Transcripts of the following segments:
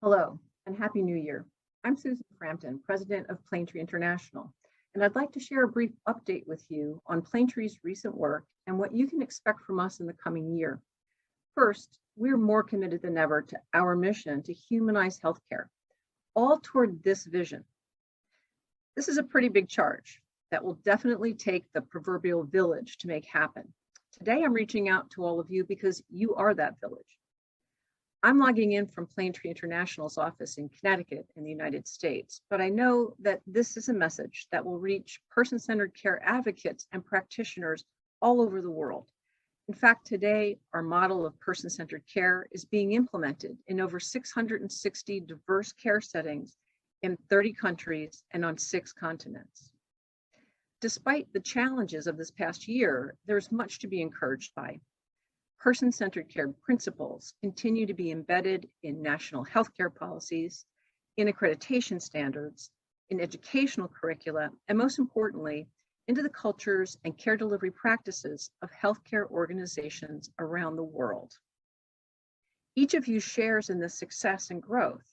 Hello, and Happy New Year. I'm Susan Frampton, President of Planetree International, and I'd like to share a brief update with you on Planetree's recent work and what you can expect from us in the coming year. First, we're more committed than ever to our mission to humanize healthcare, all toward this vision. This is a pretty big charge that will definitely take the proverbial village to make happen. Today, I'm reaching out to all of you because you are that village. I'm logging in from Planetree International's office in Connecticut in the United States, but I know that this is a message that will reach person-centered care advocates and practitioners all over the world. In fact, today, our model of person-centered care is being implemented in over 660 diverse care settings in 30 countries and on 6 continents. Despite the challenges of this past year, there's much to be encouraged by. Person-centered care principles continue to be embedded in national healthcare policies, in accreditation standards, in educational curricula, and most importantly, into the cultures and care delivery practices of healthcare organizations around the world. Each of you shares in this success and growth.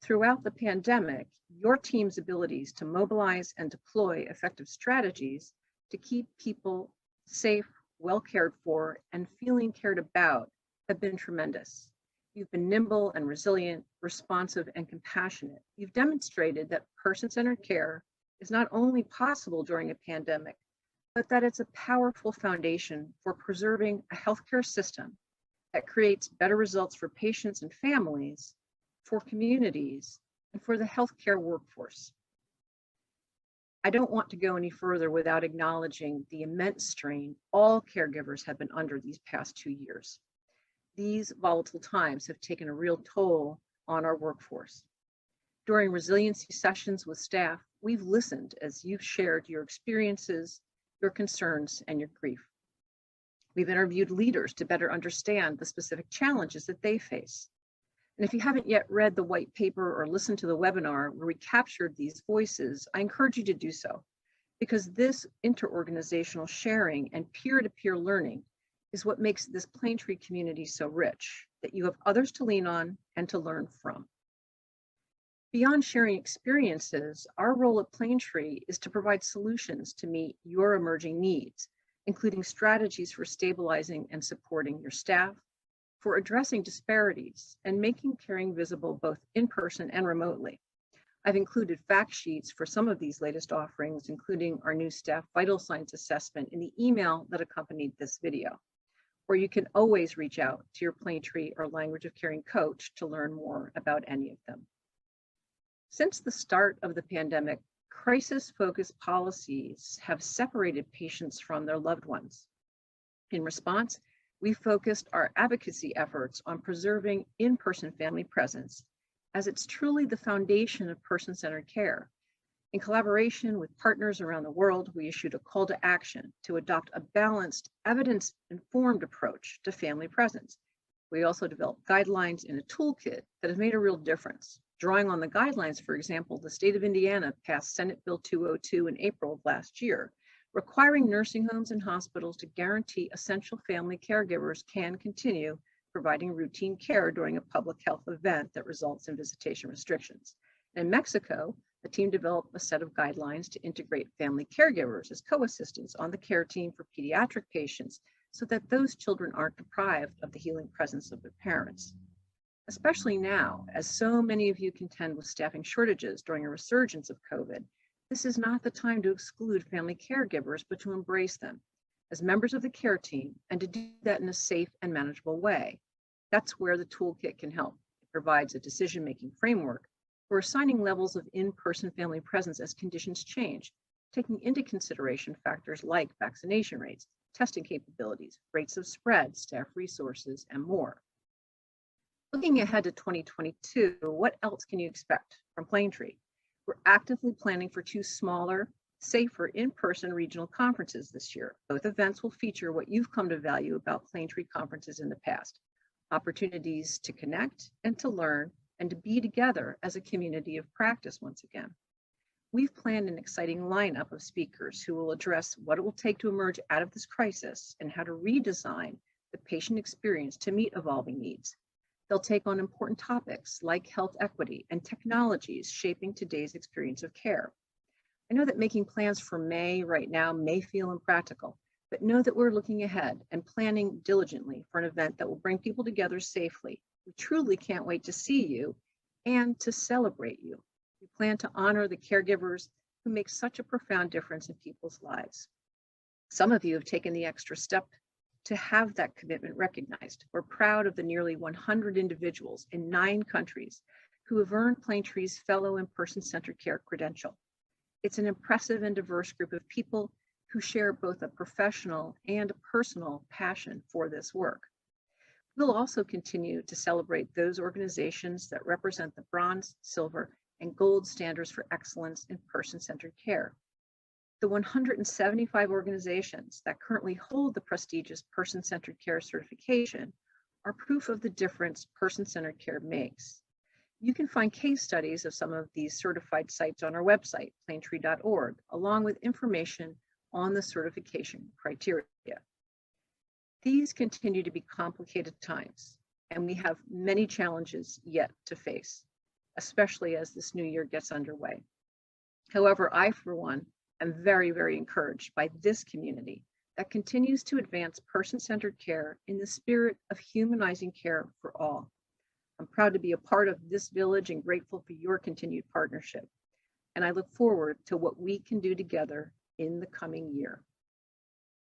Throughout the pandemic, your team's abilities to mobilize and deploy effective strategies to keep people safe, well cared for, and feeling cared about have been tremendous. You've been nimble and resilient, responsive and compassionate. You've demonstrated that person-centered care is not only possible during a pandemic, but that it's a powerful foundation for preserving a healthcare system that creates better results for patients and families, for communities, and for the healthcare workforce. I don't want to go any further without acknowledging the immense strain all caregivers have been under these past 2 years. These volatile times have taken a real toll on our workforce. During resiliency sessions with staff, we've listened as you've shared your experiences, your concerns, and your grief. We've interviewed leaders to better understand the specific challenges that they face. And if you haven't yet read the white paper or listened to the webinar where we captured these voices, I encourage you to do so, because this interorganizational sharing and peer-to-peer learning is what makes this Planetree community so rich, that you have others to lean on and to learn from. Beyond sharing experiences, our role at Planetree is to provide solutions to meet your emerging needs, including strategies for stabilizing and supporting your staff, for addressing disparities and making caring visible both in person and remotely. I've included fact sheets for some of these latest offerings, including our new staff vital signs assessment in the email that accompanied this video, or you can always reach out to your Planetree or Language of Caring coach to learn more about any of them. Since the start of the pandemic, crisis-focused policies have separated patients from their loved ones. In response, we focused our advocacy efforts on preserving in-person family presence, as it's truly the foundation of person-centered care. In collaboration with partners around the world, we issued a call to action to adopt a balanced, evidence-informed approach to family presence. We also developed guidelines in a toolkit that have made a real difference. Drawing on the guidelines, for example, the state of Indiana passed Senate Bill 202 in April of last year, requiring nursing homes and hospitals to guarantee essential family caregivers can continue providing routine care during a public health event that results in visitation restrictions. In Mexico, the team developed a set of guidelines to integrate family caregivers as co-assistants on the care team for pediatric patients so that those children aren't deprived of the healing presence of their parents. Especially now, as so many of you contend with staffing shortages during a resurgence of COVID, this is not the time to exclude family caregivers, but to embrace them as members of the care team and to do that in a safe and manageable way. That's where the toolkit can help. It provides a decision-making framework for assigning levels of in-person family presence as conditions change, taking into consideration factors like vaccination rates, testing capabilities, rates of spread, staff resources, and more. Looking ahead to 2022, what else can you expect from Planetree? We're actively planning for 2 smaller, safer in-person regional conferences this year. Both events will feature what you've come to value about Planetree conferences in the past: opportunities to connect and to learn and to be together as a community of practice once again. We've planned an exciting lineup of speakers who will address what it will take to emerge out of this crisis and how to redesign the patient experience to meet evolving needs. They'll take on important topics like health equity and technologies shaping today's experience of care. I know that making plans for May right now may feel impractical, but know that we're looking ahead and planning diligently for an event that will bring people together safely. We truly can't wait to see you and to celebrate you. We plan to honor the caregivers who make such a profound difference in people's lives. Some of you have taken the extra step to have that commitment recognized. We're proud of the nearly 100 individuals in 9 countries who have earned Planetree's Fellow in Person-Centered Care credential. It's an impressive and diverse group of people who share both a professional and a personal passion for this work. We'll also continue to celebrate those organizations that represent the bronze, silver, and gold standards for excellence in person-centered care. The 175 organizations that currently hold the prestigious person-centered care certification are proof of the difference person-centered care makes. You can find case studies of some of these certified sites on our website, planetree.org, along with information on the certification criteria. These continue to be complicated times, and we have many challenges yet to face, especially as this new year gets underway. However, I, for one, am very, very encouraged by this community that continues to advance person-centered care in the spirit of humanizing care for all. I'm proud to be a part of this village and grateful for your continued partnership. And I look forward to what we can do together in the coming year.